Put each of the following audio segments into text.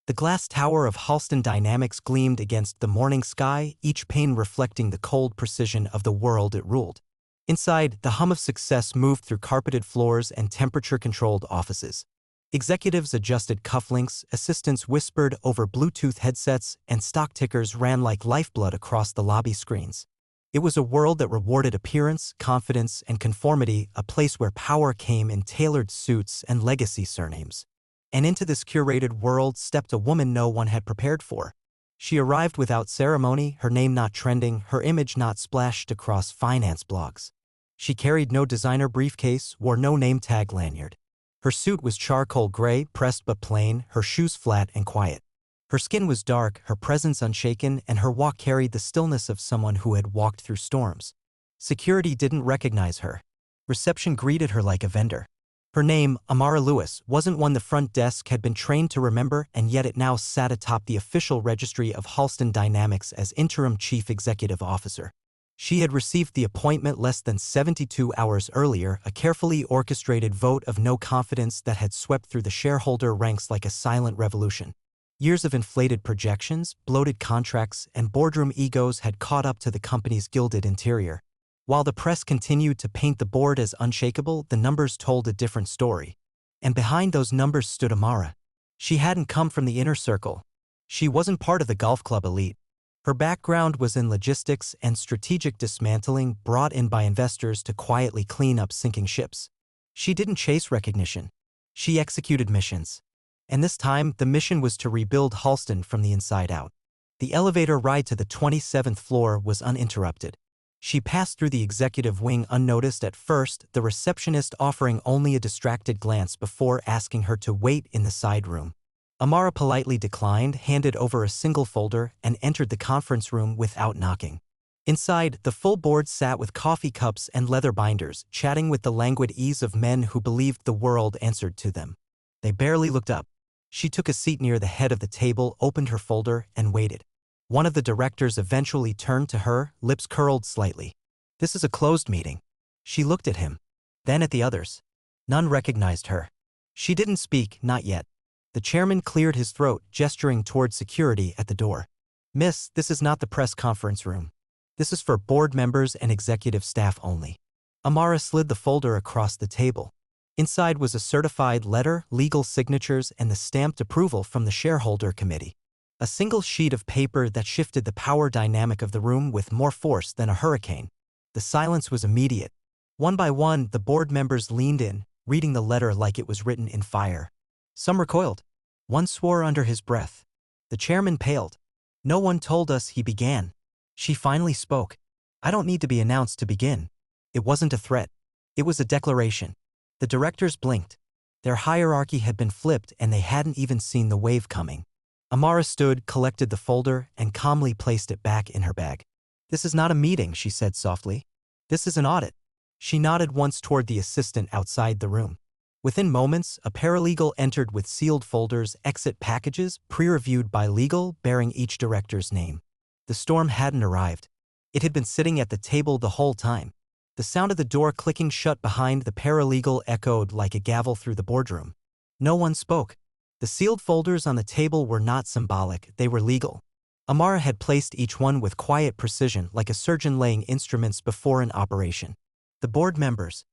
The glass tower of Halston Dynamics gleamed against the morning sky, each pane reflecting the cold precision of the world it ruled. Inside, the hum of success moved through carpeted floors and temperature-controlled offices. Executives adjusted cufflinks, assistants whispered over Bluetooth headsets, and stock tickers ran like lifeblood across the lobby screens. It was a world that rewarded appearance, confidence, and conformity, a place where power came in tailored suits and legacy surnames. And into this curated world stepped a woman no one had prepared for. She arrived without ceremony, her name not trending, her image not splashed across finance blogs. She carried no designer briefcase, wore no name tag lanyard. Her suit was charcoal gray, pressed but plain, her shoes flat and quiet. Her skin was dark, her presence unshaken, and her walk carried the stillness of someone who had walked through storms. Security didn't recognize her. Reception greeted her like a vendor. Her name, Amara Lewis, wasn't one the front desk had been trained to remember, and yet it now sat atop the official registry of Halston Dynamics as interim chief executive officer. She had received the appointment less than 72 hours earlier, a carefully orchestrated vote of no confidence that had swept through the shareholder ranks like a silent revolution. Years of inflated projections, bloated contracts, and boardroom egos had caught up to the company's gilded interior. While the press continued to paint the board as unshakable, the numbers told a different story. And behind those numbers stood Amara. She hadn't come from the inner circle. She wasn't part of the golf club elite. Her background was in logistics and strategic dismantling, brought in by investors to quietly clean up sinking ships. She didn't chase recognition. She executed missions. And this time, the mission was to rebuild Halston from the inside out. The elevator ride to the 27th floor was uninterrupted. She passed through the executive wing unnoticed at first, the receptionist offering only a distracted glance before asking her to wait in the side room. Amara politely declined, handed over a single folder, and entered the conference room without knocking. Inside, the full board sat with coffee cups and leather binders, chatting with the languid ease of men who believed the world answered to them. They barely looked up. She took a seat near the head of the table, opened her folder, and waited. One of the directors eventually turned to her, lips curled slightly. "This is a closed meeting." She looked at him, then at the others. None recognized her. She didn't speak, not yet. The chairman cleared his throat, gesturing toward security at the door. "Miss, this is not the press conference room. This is for board members and executive staff only." Amara slid the folder across the table. Inside was a certified letter, legal signatures, and the stamped approval from the shareholder committee. A single sheet of paper that shifted the power dynamic of the room with more force than a hurricane. The silence was immediate. One by one, the board members leaned in, reading the letter like it was written in fire. Some recoiled. One swore under his breath. The chairman paled. "No one told us," he began. She finally spoke. "I don't need to be announced to begin." It wasn't a threat. It was a declaration. The directors blinked. Their hierarchy had been flipped and they hadn't even seen the wave coming. Amara stood, collected the folder, and calmly placed it back in her bag. "This is not a meeting," she said softly. "This is an audit." She nodded once toward the assistant outside the room. Within moments, a paralegal entered with sealed folders, exit packages, pre-reviewed by legal, bearing each director's name. The storm hadn't arrived. It had been sitting at the table the whole time. The sound of the door clicking shut behind the paralegal echoed like a gavel through the boardroom. No one spoke. The sealed folders on the table were not symbolic, they were legal. Amara had placed each one with quiet precision, like a surgeon laying instruments before an operation. The board members,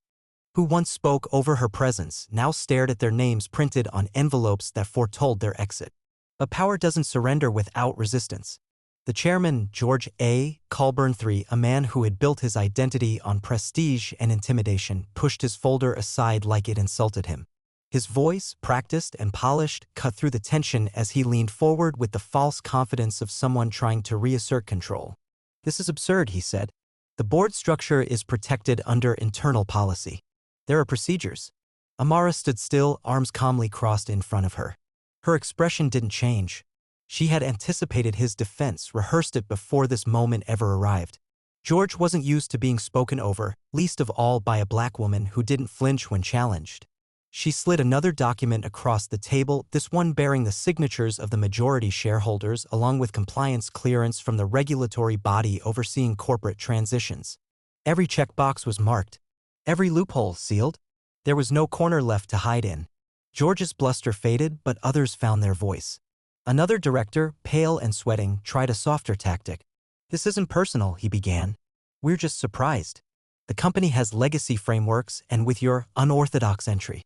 who once spoke over her presence, now stared at their names printed on envelopes that foretold their exit. But power doesn't surrender without resistance. The chairman, George A. Colburn III, a man who had built his identity on prestige and intimidation, pushed his folder aside like it insulted him. His voice, practiced and polished, cut through the tension as he leaned forward with the false confidence of someone trying to reassert control. "This is absurd," he said. "The board structure is protected under internal policy. There are procedures." Amara stood still, arms calmly crossed in front of her. Her expression didn't change. She had anticipated his defense, rehearsed it before this moment ever arrived. George wasn't used to being spoken over, least of all by a black woman who didn't flinch when challenged. She slid another document across the table, this one bearing the signatures of the majority shareholders along with compliance clearance from the regulatory body overseeing corporate transitions. Every checkbox was marked. Every loophole sealed. There was no corner left to hide in. George's bluster faded, but others found their voice. Another director, pale and sweating, tried a softer tactic. "This isn't personal," he began. "We're just surprised. The company has legacy frameworks, and with your unorthodox entry."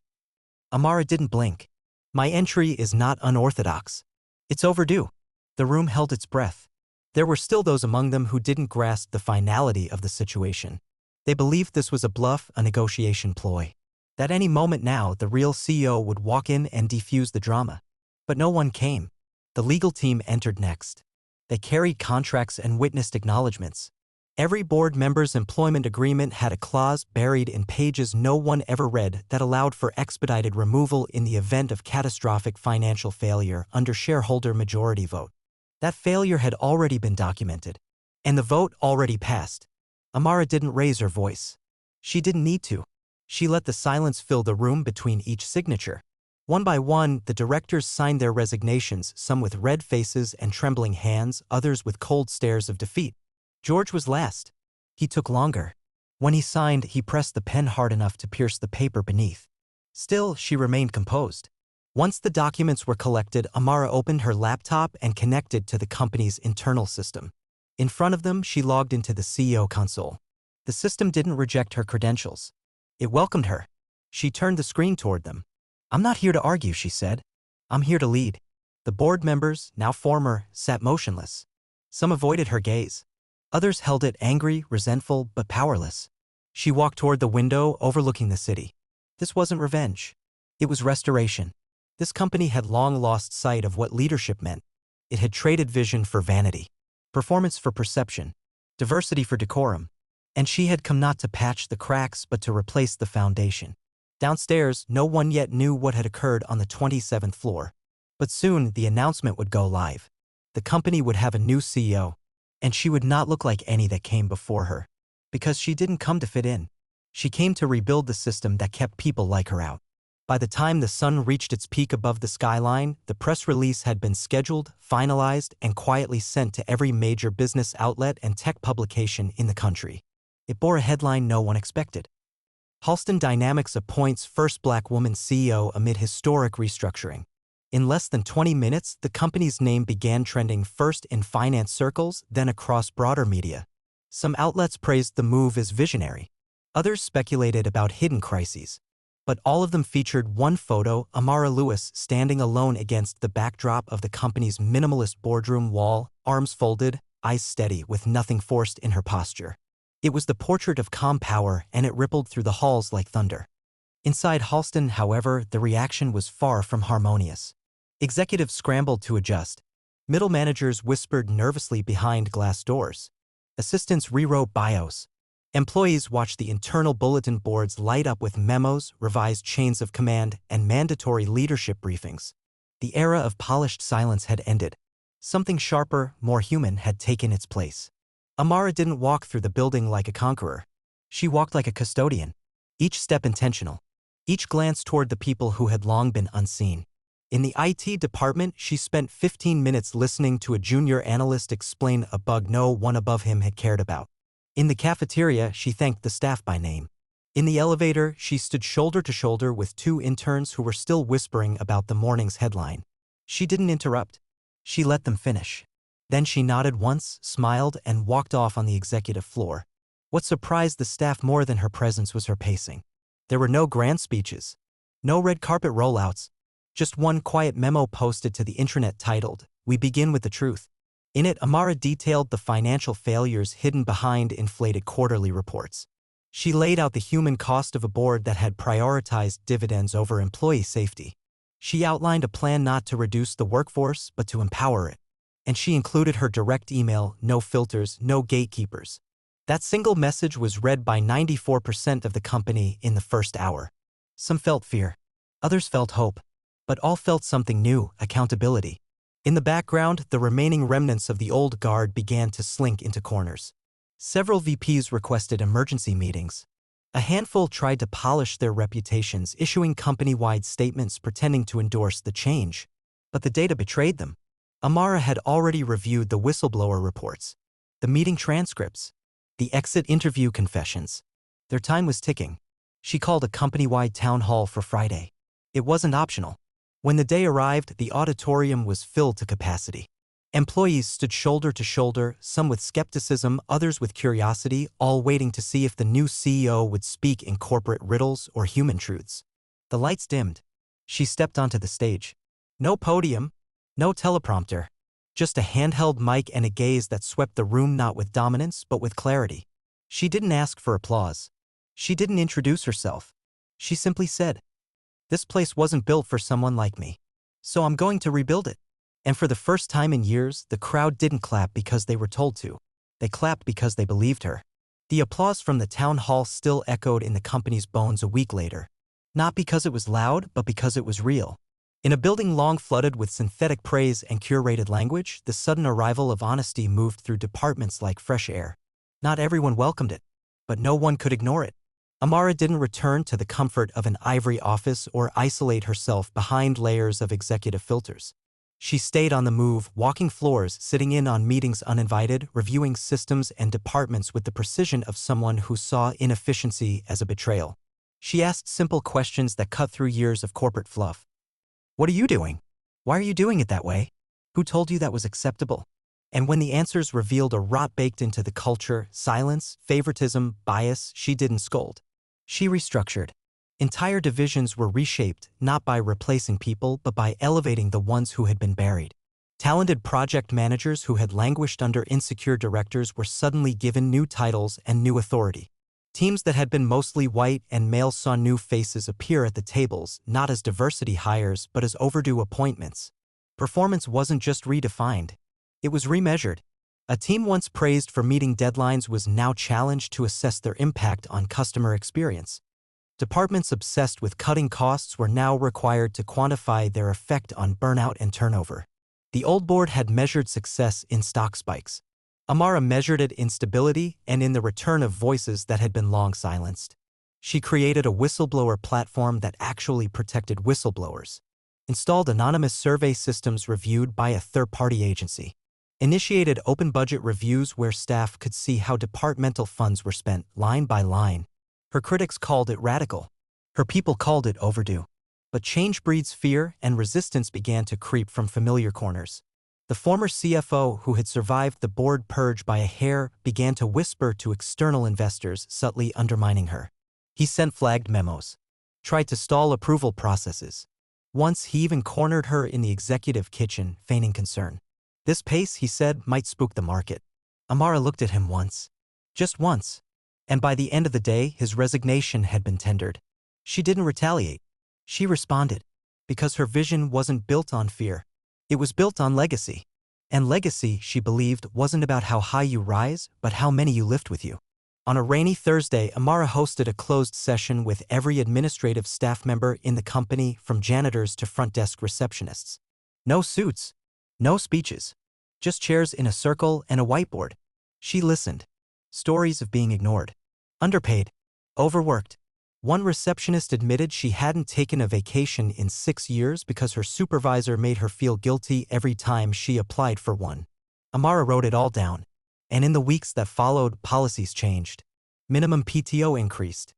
Amara didn't blink. "My entry is not unorthodox. It's overdue." The room held its breath. There were still those among them who didn't grasp the finality of the situation. They believed this was a bluff, a negotiation ploy. That any moment now, the real CEO would walk in and defuse the drama. But no one came. The legal team entered next. They carried contracts and witnessed acknowledgments. Every board member's employment agreement had a clause buried in pages no one ever read that allowed for expedited removal in the event of catastrophic financial failure under shareholder majority vote. That failure had already been documented, and the vote already passed. Amara didn't raise her voice. She didn't need to. She let the silence fill the room between each signature. One by one, the directors signed their resignations, some with red faces and trembling hands, others with cold stares of defeat. George was last. He took longer. When he signed, he pressed the pen hard enough to pierce the paper beneath. Still, she remained composed. Once the documents were collected, Amara opened her laptop and connected to the company's internal system. In front of them, she logged into the CEO console. The system didn't reject her credentials. It welcomed her. She turned the screen toward them. "I'm not here to argue," she said. "I'm here to lead." The board members, now former, sat motionless. Some avoided her gaze. Others held it, angry, resentful, but powerless. She walked toward the window overlooking the city. This wasn't revenge. It was restoration. This company had long lost sight of what leadership meant. It had traded vision for vanity, performance for perception, diversity for decorum. And she had come not to patch the cracks but to replace the foundation. Downstairs, no one yet knew what had occurred on the 27th floor. But soon, the announcement would go live. The company would have a new CEO. And she would not look like any that came before her. Because she didn't come to fit in. She came to rebuild the system that kept people like her out. By the time the sun reached its peak above the skyline, the press release had been scheduled, finalized, and quietly sent to every major business outlet and tech publication in the country. It bore a headline no one expected. Halston Dynamics appoints first black woman CEO amid historic restructuring. In less than 20 minutes, the company's name began trending first in finance circles, then across broader media. Some outlets praised the move as visionary. Others speculated about hidden crises. But all of them featured one photo, Amara Lewis standing alone against the backdrop of the company's minimalist boardroom wall, arms folded, eyes steady, with nothing forced in her posture. It was the portrait of calm power, and it rippled through the halls like thunder. Inside Halston, however, the reaction was far from harmonious. Executives scrambled to adjust. Middle managers whispered nervously behind glass doors. Assistants rewrote bios. Employees watched the internal bulletin boards light up with memos, revised chains of command, and mandatory leadership briefings. The era of polished silence had ended. Something sharper, more human had taken its place. Amara didn't walk through the building like a conqueror. She walked like a custodian. Each step intentional. Each glance toward the people who had long been unseen. In the IT department, she spent 15 minutes listening to a junior analyst explain a bug no one above him had cared about. In the cafeteria, she thanked the staff by name. In the elevator, she stood shoulder to shoulder with two interns who were still whispering about the morning's headline. She didn't interrupt. She let them finish. Then she nodded once, smiled, and walked off on the executive floor. What surprised the staff more than her presence was her pacing. There were no grand speeches. No red carpet rollouts. Just one quiet memo posted to the intranet titled, "We begin with the truth." In it, Amara detailed the financial failures hidden behind inflated quarterly reports. She laid out the human cost of a board that had prioritized dividends over employee safety. She outlined a plan not to reduce the workforce, but to empower it. And she included her direct email, no filters, no gatekeepers. That single message was read by 94% of the company in the first hour. Some felt fear. Others felt hope. But all felt something new, accountability. In the background, the remaining remnants of the old guard began to slink into corners. Several VPs requested emergency meetings. A handful tried to polish their reputations, issuing company-wide statements pretending to endorse the change. But the data betrayed them. Amara had already reviewed the whistleblower reports, the meeting transcripts, the exit interview confessions. Their time was ticking. She called a company-wide town hall for Friday. It wasn't optional. When the day arrived, the auditorium was filled to capacity. Employees stood shoulder to shoulder, some with skepticism, others with curiosity, all waiting to see if the new CEO would speak in corporate riddles or human truths. The lights dimmed. She stepped onto the stage. No podium, no teleprompter. Just a handheld mic and a gaze that swept the room not with dominance but with clarity. She didn't ask for applause. She didn't introduce herself. She simply said, "This place wasn't built for someone like me. So I'm going to rebuild it." And for the first time in years, the crowd didn't clap because they were told to. They clapped because they believed her. The applause from the town hall still echoed in the company's bones a week later. Not because it was loud, but because it was real. In a building long flooded with synthetic praise and curated language, the sudden arrival of honesty moved through departments like fresh air. Not everyone welcomed it, but no one could ignore it. Amara didn't return to the comfort of an ivory office or isolate herself behind layers of executive filters. She stayed on the move, walking floors, sitting in on meetings uninvited, reviewing systems and departments with the precision of someone who saw inefficiency as a betrayal. She asked simple questions that cut through years of corporate fluff. "What are you doing? Why are you doing it that way? Who told you that was acceptable?" And when the answers revealed a rot baked into the culture, silence, favoritism, bias, she didn't scold. She restructured. Entire divisions were reshaped, not by replacing people, but by elevating the ones who had been buried. Talented project managers who had languished under insecure directors were suddenly given new titles and new authority. Teams that had been mostly white and male saw new faces appear at the tables, not as diversity hires but as overdue appointments. Performance wasn't just redefined. It was remeasured. A team once praised for meeting deadlines was now challenged to assess their impact on customer experience. Departments obsessed with cutting costs were now required to quantify their effect on burnout and turnover. The old board had measured success in stock spikes. Amara measured it in stability and in the return of voices that had been long silenced. She created a whistleblower platform that actually protected whistleblowers, installed anonymous survey systems reviewed by a third-party agency, initiated open budget reviews where staff could see how departmental funds were spent, line by line. Her critics called it radical. Her people called it overdue. But change breeds fear, and resistance began to creep from familiar corners. The former CFO, who had survived the board purge by a hair, began to whisper to external investors, subtly undermining her. He sent flagged memos, tried to stall approval processes. Once he even cornered her in the executive kitchen, feigning concern. "This pace," he said, "might spook the market." Amara looked at him once. Just once. And by the end of the day, his resignation had been tendered. She didn't retaliate. She responded. Because her vision wasn't built on fear. It was built on legacy. And legacy, she believed, wasn't about how high you rise, but how many you lift with you. On a rainy Thursday, Amara hosted a closed session with every administrative staff member in the company, from janitors to front desk receptionists. No suits. No speeches. Just chairs in a circle and a whiteboard. She listened. Stories of being ignored. Underpaid. Overworked. One receptionist admitted she hadn't taken a vacation in 6 years because her supervisor made her feel guilty every time she applied for one. Amara wrote it all down. And in the weeks that followed, policies changed. Minimum PTO increased.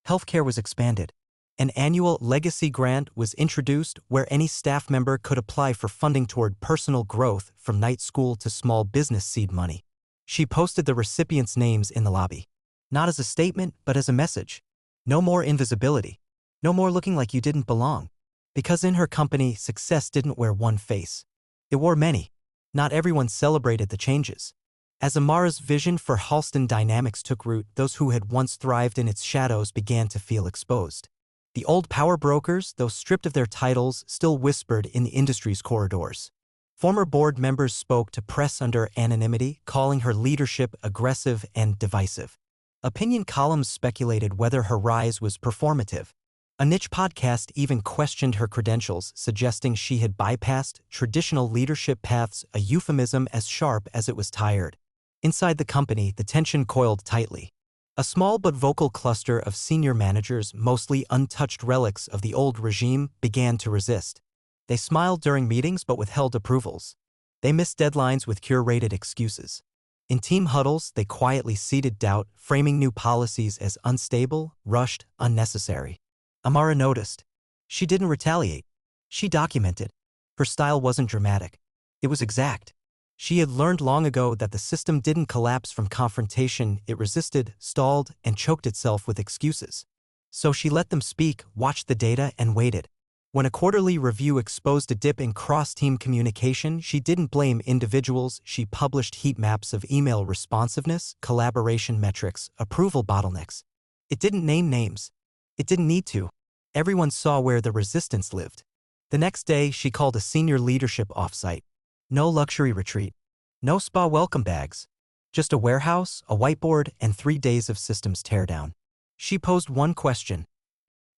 Healthcare was expanded. An annual legacy grant was introduced where any staff member could apply for funding toward personal growth, from night school to small business seed money. She posted the recipients' names in the lobby. Not as a statement, but as a message. No more invisibility. No more looking like you didn't belong. Because in her company, success didn't wear one face. It wore many. Not everyone celebrated the changes. As Amara's vision for Halston Dynamics took root, those who had once thrived in its shadows began to feel exposed. The old power brokers, though stripped of their titles, still whispered in the industry's corridors. Former board members spoke to press under anonymity, calling her leadership aggressive and divisive. Opinion columns speculated whether her rise was performative. A niche podcast even questioned her credentials, suggesting she had bypassed traditional leadership paths, a euphemism as sharp as it was tired. Inside the company, the tension coiled tightly. A small but vocal cluster of senior managers, mostly untouched relics of the old regime, began to resist. They smiled during meetings but withheld approvals. They missed deadlines with curated excuses. In team huddles, they quietly seeded doubt, framing new policies as unstable, rushed, unnecessary. Amara noticed. She didn't retaliate. She documented. Her style wasn't dramatic. It was exact. She had learned long ago that the system didn't collapse from confrontation, it resisted, stalled, and choked itself with excuses. So she let them speak, watched the data, and waited. When a quarterly review exposed a dip in cross-team communication, she didn't blame individuals, she published heat maps of email responsiveness, collaboration metrics, approval bottlenecks. It didn't name names. It didn't need to. Everyone saw where the resistance lived. The next day, she called a senior leadership offsite. No luxury retreat. No spa welcome bags. Just a warehouse, a whiteboard, and 3 days of systems teardown. She posed one question.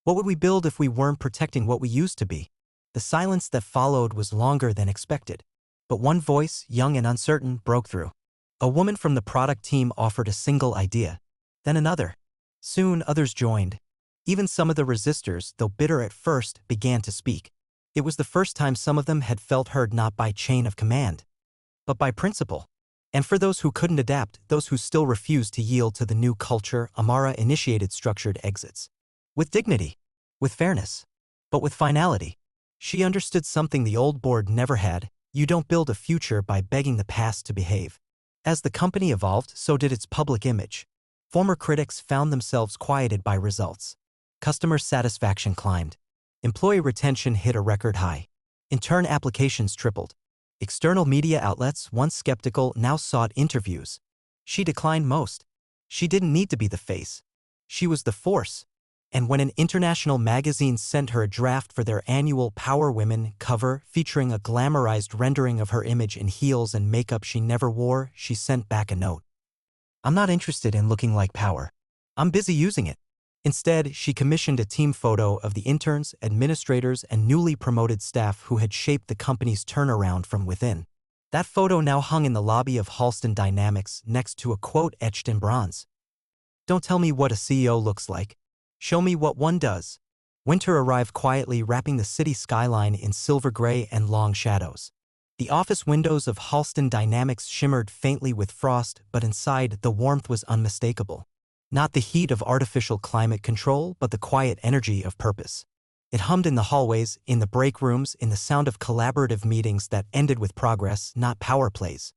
What would we build if we weren't protecting what we used to be? The silence that followed was longer than expected. But one voice, young and uncertain, broke through. A woman from the product team offered a single idea. Then another. Soon others joined. Even some of the resistors, though bitter at first, began to speak. It was the first time some of them had felt heard not by chain of command, but by principle. And for those who couldn't adapt, those who still refused to yield to the new culture, Amara initiated structured exits. With dignity, with fairness, but with finality. She understood something the old board never had: you don't build a future by begging the past to behave. As the company evolved, so did its public image. Former critics found themselves quieted by results. Customer satisfaction climbed. Employee retention hit a record high. Intern applications tripled. External media outlets, once skeptical, now sought interviews. She declined most. She didn't need to be the face. She was the force. And when an international magazine sent her a draft for their annual Power Women cover featuring a glamorized rendering of her image in heels and makeup she never wore, she sent back a note. I'm not interested in looking like Power. I'm busy using it. Instead, she commissioned a team photo of the interns, administrators, and newly promoted staff who had shaped the company's turnaround from within. That photo now hung in the lobby of Halston Dynamics next to a quote etched in bronze. Don't tell me what a CEO looks like. Show me what one does. Winter arrived quietly, wrapping the city skyline in silver gray and long shadows. The office windows of Halston Dynamics shimmered faintly with frost, but inside, the warmth was unmistakable. Not the heat of artificial climate control, but the quiet energy of purpose. It hummed in the hallways, in the break rooms, in the sound of collaborative meetings that ended with progress, not power plays.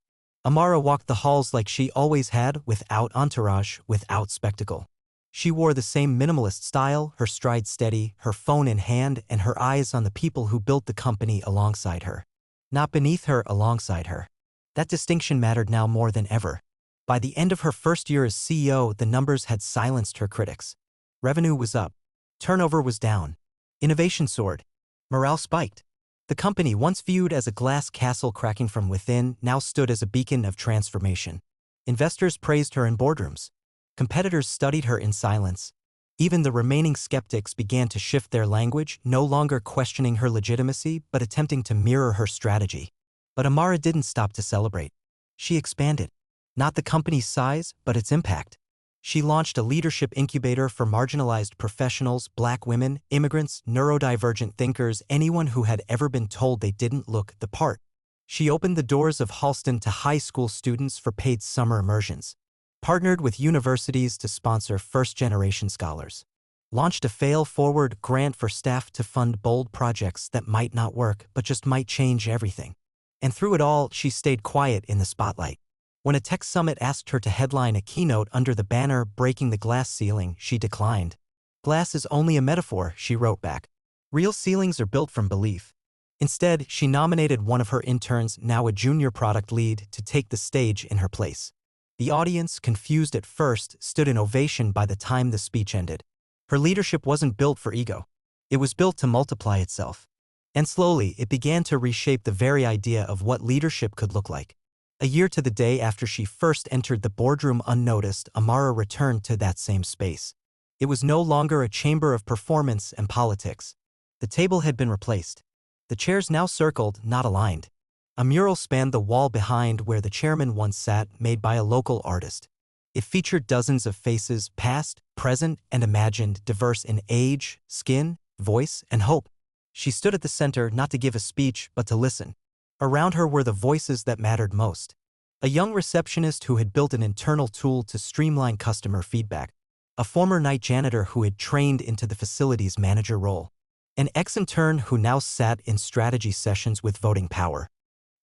Amara walked the halls like she always had, without entourage, without spectacle. She wore the same minimalist style, her stride steady, her phone in hand, and her eyes on the people who built the company alongside her. Not beneath her, alongside her. That distinction mattered now more than ever. By the end of her first year as CEO, the numbers had silenced her critics. Revenue was up. Turnover was down. Innovation soared. Morale spiked. The company, once viewed as a glass castle cracking from within, now stood as a beacon of transformation. Investors praised her in boardrooms. Competitors studied her in silence. Even the remaining skeptics began to shift their language, no longer questioning her legitimacy, but attempting to mirror her strategy. But Amara didn't stop to celebrate. She expanded. Not the company's size, but its impact. She launched a leadership incubator for marginalized professionals, Black women, immigrants, neurodivergent thinkers, anyone who had ever been told they didn't look the part. She opened the doors of Halston to high school students for paid summer immersions. Partnered with universities to sponsor first-generation scholars. Launched a fail-forward grant for staff to fund bold projects that might not work, but just might change everything. And through it all, she stayed quiet in the spotlight. When a tech summit asked her to headline a keynote under the banner "Breaking the Glass Ceiling," she declined. Glass is only a metaphor, she wrote back. Real ceilings are built from belief. Instead, she nominated one of her interns, now a junior product lead, to take the stage in her place. The audience, confused at first, stood in ovation by the time the speech ended. Her leadership wasn't built for ego. It was built to multiply itself. And slowly, it began to reshape the very idea of what leadership could look like. A year to the day after she first entered the boardroom unnoticed, Amara returned to that same space. It was no longer a chamber of performance and politics. The table had been replaced. The chairs now circled, not aligned. A mural spanned the wall behind where the chairman once sat, made by a local artist. It featured dozens of faces, past, present, and imagined, diverse in age, skin, voice, and hope. She stood at the center, not to give a speech, but to listen. Around her were the voices that mattered most. A young receptionist who had built an internal tool to streamline customer feedback. A former night janitor who had trained into the facilities manager role. An ex-intern who now sat in strategy sessions with voting power.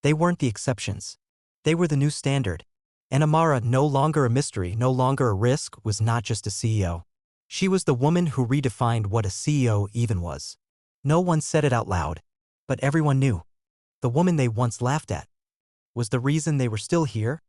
They weren't the exceptions. They were the new standard. And Amara, no longer a mystery, no longer a risk, was not just a CEO. She was the woman who redefined what a CEO even was. No one said it out loud, but everyone knew. The woman they once laughed at was the reason they were still here,